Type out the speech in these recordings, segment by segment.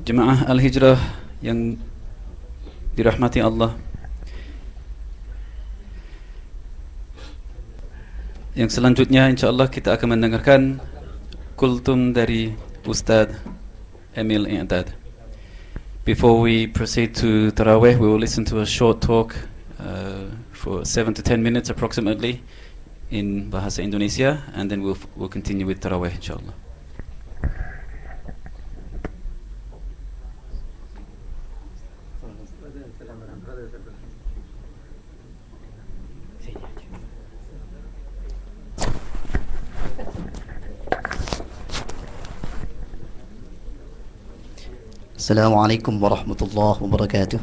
Jemaah Al-Hijrah yang dirahmati Allah, yang selanjutnya insyaallah kita akan mendengarkan kultum dari Ustadz Emil I'dad. Before we proceed to Tarawih, we will listen to a short talk for 7 to 10 minutes approximately in Bahasa Indonesia, and then we'll continue with Tarawih insyaallah. Assalamualaikum warahmatullahi wabarakatuh.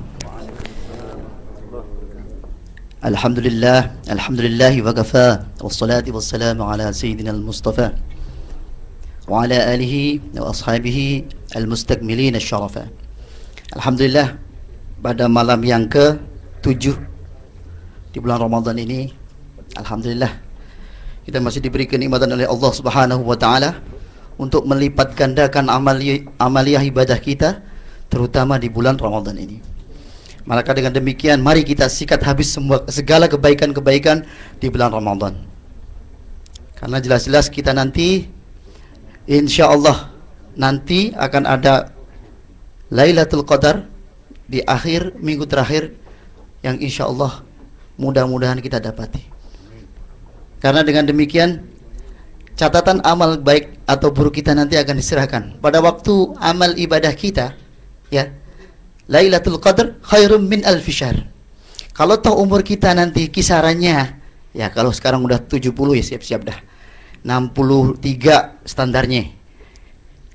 Alhamdulillahi wa kafa, wassalatu wassalamu ala sayyidina al-Mustafa wa ala alihi wa ashabihi al-mustakmilin asy-syarafa. Alhamdulillah, pada malam yang ke-7 di bulan Ramadan ini, alhamdulillah kita masih diberi kenikmatan oleh Allah Subhanahu wa taala untuk melipat gandakan amaliyah ibadah kita, terutama di bulan Ramadan ini. Maka dengan demikian, mari kita sikat habis segala kebaikan-kebaikan di bulan Ramadan. Karena jelas-jelas kita nanti, insya Allah nanti akan ada Lailatul Qadar di akhir minggu terakhir, yang insya Allah mudah-mudahan kita dapati. Karena dengan demikian, catatan amal baik atau buruk kita nanti akan diserahkan pada waktu amal ibadah kita, ya. Lailatul Qadar khairum min alfi syahr. Kalau tahu umur kita nanti kisarannya, ya kalau sekarang udah 70 ya siap-siap dah, 63 standarnya.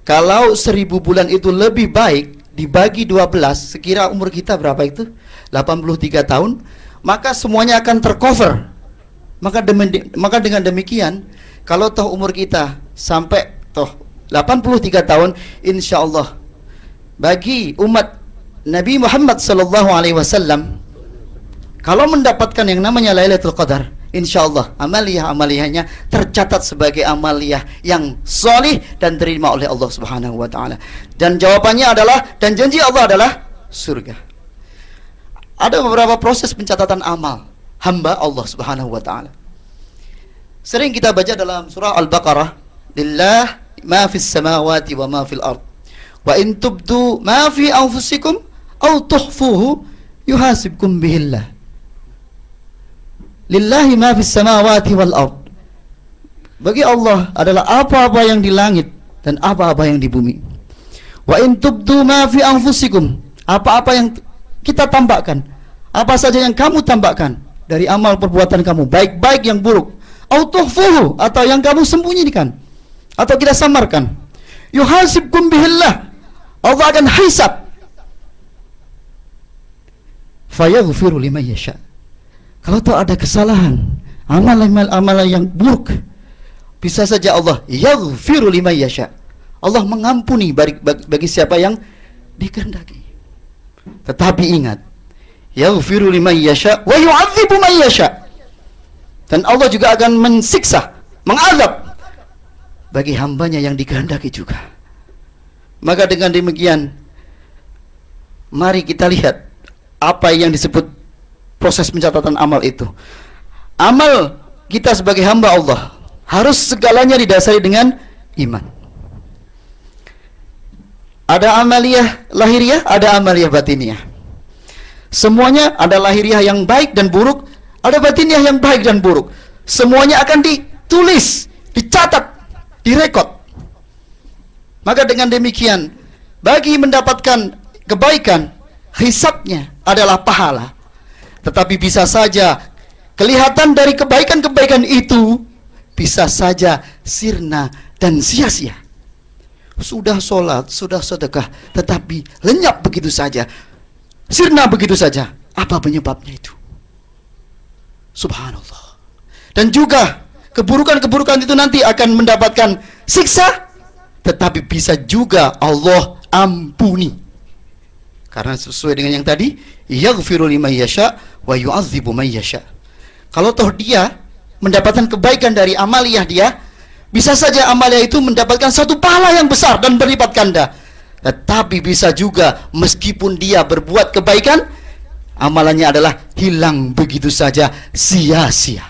Kalau 1000 bulan itu lebih baik dibagi 12, sekira umur kita berapa itu? 83 tahun, maka semuanya akan tercover. Maka dengan demikian, kalau toh umur kita sampai toh 83 tahun, insya Allah bagi umat Nabi Muhammad SAW, kalau mendapatkan yang namanya Lailatul Qadar, insya Allah amaliyahnya tercatat sebagai amaliyah yang solih dan terima oleh Allah Subhanahu wa taala. Dan jawabannya adalah, dan janji Allah adalah surga. Ada beberapa proses pencatatan amal hamba Allah Subhanahu wa taala. Sering kita baca dalam surah Al-Baqarah, lillah ma fis samawati wa ma fil ard, wa in tubdu ma fi anfusikum aw tukhfuhu yuhasibkum bihillah. Lillahi ma fis samawati wal ard. Bagi Allah adalah apa-apa yang di langit dan apa-apa yang di bumi. Wa in tubdu ma fi anfusikum, apa-apa yang kita tambahkan, apa saja yang kamu tambahkan dari amal perbuatan kamu, baik-baik yang buruk, autuhfuhu, atau yang kamu sembunyikan atau kita samarkan, yuhasibkum bihillah, Allah akan hisab, fayaghfiru liman yasha. Kalau tahu ada kesalahan, amalan yang buruk, bisa saja Allah yaghfiru liman yasha, Allah mengampuni bagi siapa yang dikehendaki. Tetapi ingat, yaghfiru liman yasha wa yu'adzibu man yasha. Dan Allah juga akan mensiksa, mengazab bagi hambanya yang dikehendaki juga. Maka dengan demikian, mari kita lihat apa yang disebut proses pencatatan amal itu. Amal kita sebagai hamba Allah harus segalanya didasari dengan iman. Ada amaliyah lahiriah, ada amaliyah batiniah. Semuanya ada lahiriah yang baik dan buruk, ada batiniah yang baik dan buruk. Semuanya akan ditulis, dicatat, direkod. Maka dengan demikian, bagi mendapatkan kebaikan, hisabnya adalah pahala. Tetapi bisa saja kelihatan dari kebaikan-kebaikan itu, bisa saja sirna dan sia-sia. Sudah sholat, sudah sedekah, tetapi lenyap begitu saja, sirna begitu saja. Apa penyebabnya itu? Subhanallah. Dan juga keburukan-keburukan itu nanti akan mendapatkan siksa, tetapi bisa juga Allah ampuni. Karena sesuai dengan yang tadi, yaghfiru liman yasha wa yu'adzibu man yasha. Kalau toh dia mendapatkan kebaikan dari amaliyah dia, bisa saja amaliyah itu mendapatkan satu pahala yang besar dan berlipat ganda. Tetapi bisa juga meskipun dia berbuat kebaikan, amalannya adalah hilang begitu saja, sia-sia.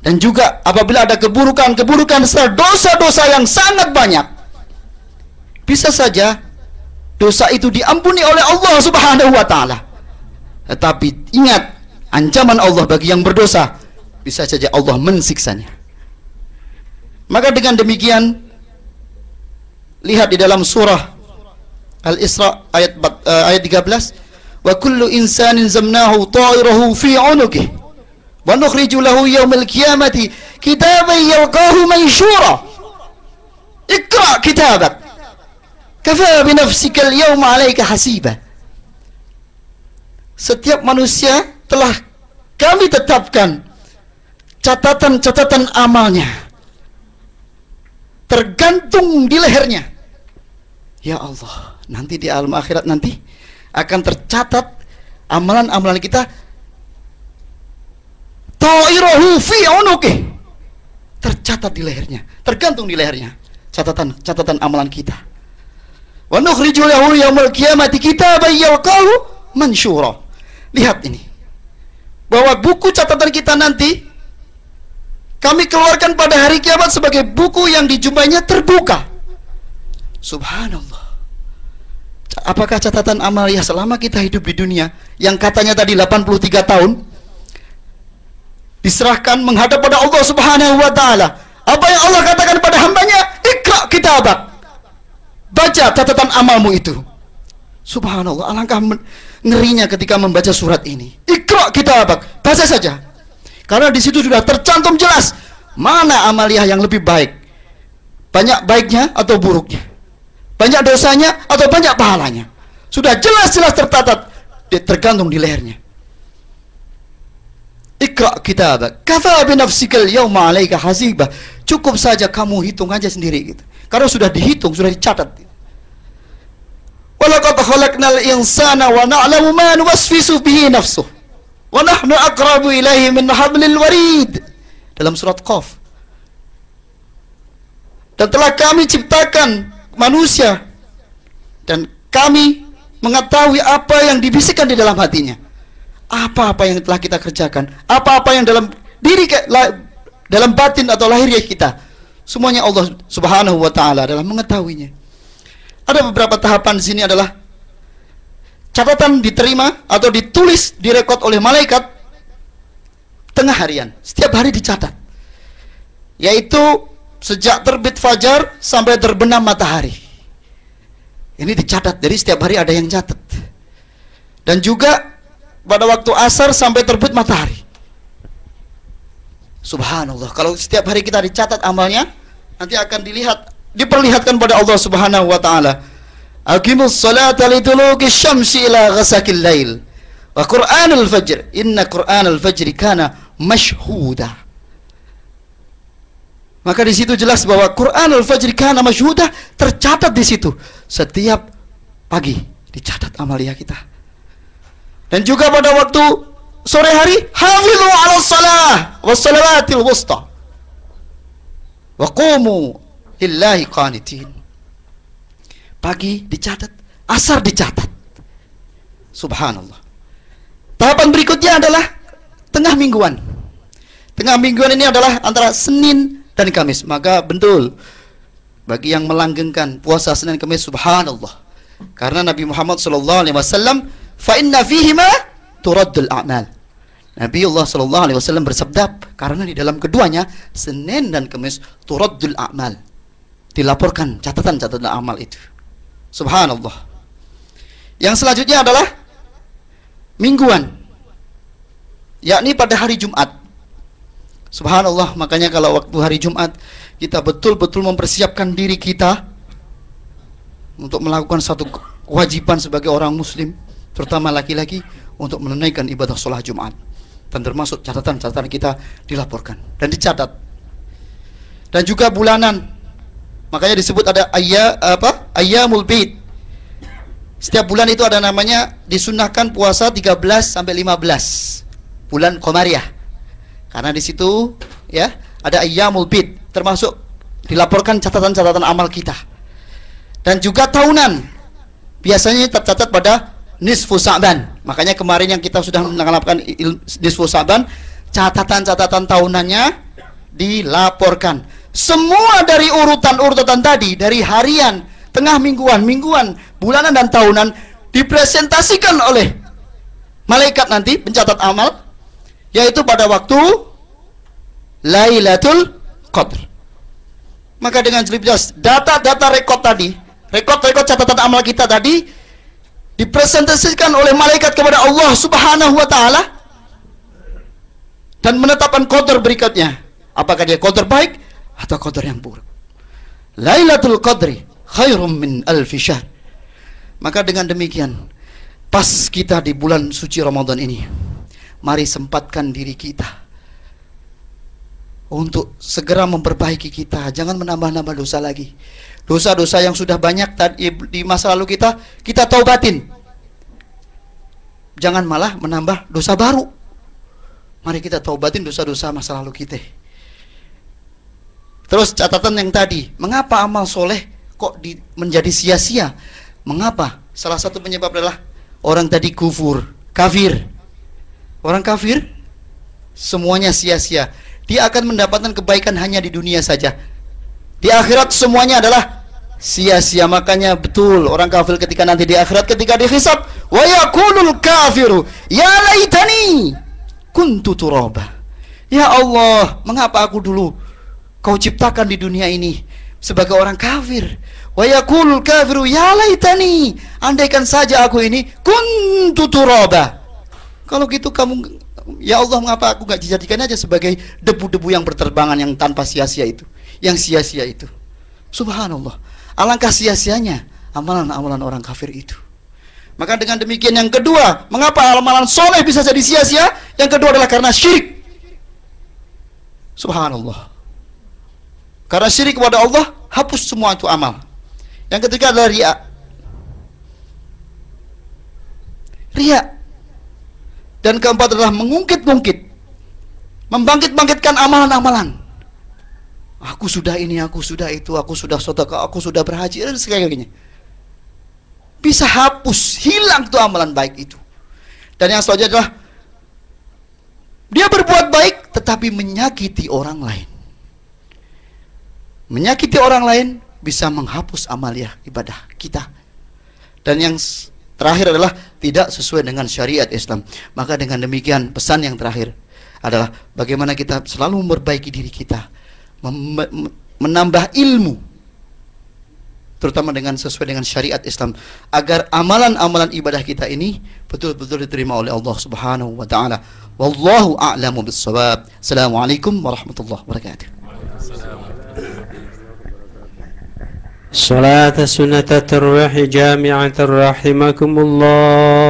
Dan juga apabila ada keburukan-keburukan serta dosa-dosa yang sangat banyak, bisa saja dosa itu diampuni oleh Allah Subhanahu wa taala. Tetapi ingat, ancaman Allah bagi yang berdosa, bisa saja Allah mensiksanya. Maka dengan demikian, lihat di dalam surah Al-Isra ayat 13, wa kullu insanin zamnahu ta'irahu fi 'unuqihi wa nukhriju lahu yawmal qiyamati kitaban yalqahu manshura iqra kitabak kafa bi nafsika al-yawma 'alaika hasiba. Setiap manusia telah kami tetapkan catatan-catatan amalnya, tergantung di lehernya. Ya Allah, nanti di alam akhirat nanti akan tercatat amalan-amalan kita, ta'irahu fi 'unuqihi, tercatat di lehernya, tergantung di lehernya catatan amalan kita. Wa nukhriju lahu yaumil qiyamati kitaban yalqahu mansyura. Lihat ini, bahwa buku catatan kita nanti kami keluarkan pada hari kiamat sebagai buku yang dijumpai terbuka. Subhanallah. Apakah catatan amal ya selama kita hidup di dunia, yang katanya tadi 83 tahun, diserahkan menghadap pada Allah Subhanahu wa taala? Apa yang Allah katakan pada hambanya? Iqra kitabak. Baca catatan amalmu itu. Subhanallah, alangkah ngerinya ketika membaca surat ini. Iqra kitabak. Baca saja. Karena di situ sudah tercantum jelas mana amaliah yang lebih baik. Banyak baiknya atau buruknya. Banyak dosanya atau banyak pahalanya. Sudah jelas-jelas tercatat, tergantung di lehernya. Iqra kitabak kafa bi nafsikal yawma 'alaika hasiba. Cukup saja kamu hitung aja sendiri gitu. Karena sudah dihitung, sudah dicatat. Walaqad khalaqnal insana wa na'lamu ma nuwaswisu bihi nafsuh wa nahnu aqrabu ilaihi min hablil warid. Dalam surat Qaf. Dan telah kami ciptakan manusia dan kami mengetahui apa yang dibisikkan di dalam hatinya, apa-apa yang telah kita kerjakan, apa-apa yang dalam diri, dalam batin atau lahiriah kita, semuanya Allah Subhanahu wa taala dalam mengetahuinya. Ada beberapa tahapan di sini adalah catatan diterima atau ditulis, direkod oleh malaikat tengah harian, setiap hari dicatat, yaitu sejak terbit fajar sampai terbenam matahari. Ini dicatat, jadi setiap hari ada yang catat. Dan juga pada waktu asar sampai terbit matahari. Subhanallah, kalau setiap hari kita dicatat amalnya, nanti akan diperlihatkan pada Allah Subhanahu wa taala. Aqimus salata liduluki syamsi ila ghasaqil lail wa qur'anul fajr inna qur'anal fajri kana mashhuda. Maka di situ jelas bahwa Qur'anul Fajr kana masyhudah, tercatat di situ. Setiap pagi dicatat amalia kita. Dan juga pada waktu sore hari, hafizu 'alas shalah was shalawatil wusta wa qumu lillahi qanitin. Pagi dicatat, asar dicatat. Subhanallah. Tahapan berikutnya adalah tengah mingguan. Tengah mingguan ini adalah antara Senin dan Kamis. Maka betul bagi yang melanggengkan puasa Senin Kamis, subhanallah, karena Nabi Muhammad SAW, fa inna fihima turaddul a'mal. Nabiullah SAW bersabda, karena di dalam keduanya, Senin dan Kamis, turaddul a'mal, dilaporkan catatan-catatan amal itu. Subhanallah. Yang selanjutnya adalah mingguan, yakni pada hari Jumat. Subhanallah, makanya kalau waktu hari Jumat kita betul-betul mempersiapkan diri kita untuk melakukan satu kewajiban sebagai orang muslim, terutama laki-laki, untuk menunaikan ibadah sholat Jumat. Dan termasuk catatan-catatan kita dilaporkan dan dicatat. Dan juga bulanan. Makanya disebut ada ayyamul bid. Setiap bulan itu ada namanya, disunahkan puasa 13 sampai 15 bulan Qamariyah. Karena di situ ya ada ayyamul bid, termasuk dilaporkan catatan-catatan amal kita. Dan juga tahunan. Biasanya tercatat pada nisfu Sa'ban. Makanya kemarin yang kita sudah melakukan nisfu Sa'ban, catatan-catatan tahunannya dilaporkan. Semua dari urutan-urutan tadi, dari harian, tengah mingguan, bulanan dan tahunan, dipresentasikan oleh malaikat nanti pencatat amal, yaitu pada waktu Lailatul Qadar. Maka dengan jelas data-data rekod tadi, rekod-rekod catatan amal kita tadi dipresentasikan oleh malaikat kepada Allah Subhanahu wa taala dan menetapkan qadar berikutnya. Apakah dia qadar baik atau qadar yang buruk? Lailatul Qadri khairum min alfi syahr. Maka dengan demikian, pas kita di bulan suci Ramadan ini, mari sempatkan diri kita untuk segera memperbaiki kita. Jangan menambah-nambah dosa lagi. Dosa-dosa yang sudah banyak tadi di masa lalu kita taubatin. Jangan malah menambah dosa baru. Mari kita taubatin dosa-dosa masa lalu kita. Terus catatan yang tadi, mengapa amal soleh kok menjadi sia-sia? Mengapa? Salah satu penyebab adalah orang tadi kafir. Orang kafir semuanya sia-sia. Dia akan mendapatkan kebaikan hanya di dunia saja. Di akhirat semuanya adalah sia-sia. Makanya betul orang kafir ketika nanti di akhirat, ketika dihisab, wa yaqulul kafiru ya laitani kuntu turaba. Ya Allah, mengapa aku dulu kau ciptakan di dunia ini sebagai orang kafir? Wa yaqulul kafiru ya laitani, andaikan saja aku ini kuntu turaba. Kalau gitu kamu, ya Allah, mengapa aku gak dijadikan aja sebagai debu-debu yang berterbangan, yang tanpa sia-sia itu, yang sia-sia itu. Subhanallah, alangkah sia-sianya amalan-amalan orang kafir itu. Maka dengan demikian, yang kedua, mengapa amalan soleh bisa jadi sia-sia? Yang kedua adalah karena syirik. Subhanallah, karena syirik kepada Allah, hapus semua itu amal. Yang ketiga adalah riya. Dan keempat adalah mengungkit-ungkit, membangkit-bangkitkan amalan-amalan. Aku sudah ini, aku sudah itu, aku sudah sedekah, aku sudah berhaji, dan sebagainya. Bisa hapus, hilang tuh amalan baik itu. Dan yang selanjutnya adalah dia berbuat baik tetapi menyakiti orang lain. Menyakiti orang lain bisa menghapus amaliah ibadah kita. Dan yang terakhir adalah tidak sesuai dengan syariat Islam. Maka dengan demikian, pesan yang terakhir adalah bagaimana kita selalu memperbaiki diri kita, menambah ilmu, terutama dengan sesuai dengan syariat Islam, agar amalan-amalan ibadah kita ini betul-betul diterima oleh Allah Subhanahu wa taala. Wallahu a'lamu bis-shawab. Assalamualaikum warahmatullahi wabarakatuh. صلاة سنة الترويح جامعة رحمكم الله.